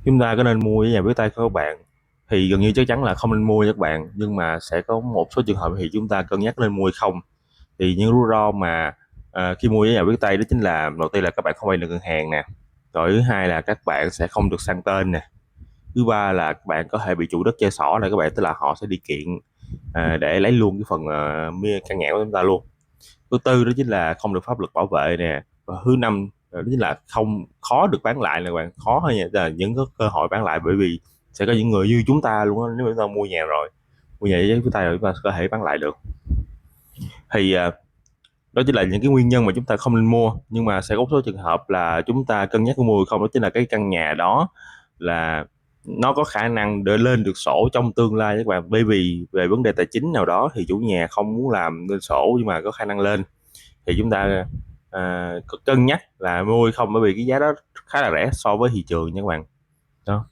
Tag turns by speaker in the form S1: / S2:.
S1: Chúng ta có nên mua với nhà viết tay của các bạn? Thì gần như chắc chắn là không nên mua các bạn, nhưng mà sẽ có một số trường hợp thì chúng ta cân nhắc nên mua hay không. Thì những rủi ro mà khi mua với nhà viết tay đó chính là, đầu tiên là các bạn không vay được ngân hàng nè, rồi thứ hai là các bạn sẽ không được sang tên nè, thứ ba là các bạn có thể bị chủ đất chơi xỏ này các bạn, tức là họ sẽ đi kiện để lấy luôn cái phần căn nhà của chúng ta luôn. Thứ tư đó chính là không được pháp luật bảo vệ nè, và thứ năm đó chính là không khó được bán lại nè các bạn, khó hơn nha, tức là những có cơ hội bán lại, bởi vì sẽ có những người như chúng ta luôn á, nếu chúng ta mua nhà với tay rồi chúng ta có thể bán lại được. Thì đó chính là những cái nguyên nhân mà chúng ta không nên mua, nhưng mà sẽ có một số trường hợp là chúng ta cân nhắc mua không, đó chính là cái căn nhà đó là nó có khả năng để lên được sổ trong tương lai các bạn, bởi vì về vấn đề tài chính nào đó thì chủ nhà không muốn làm lên sổ nhưng mà có khả năng lên, thì chúng ta cân nhắc là mua hay không, bởi vì cái giá đó khá là rẻ so với thị trường nha các bạn. Đó.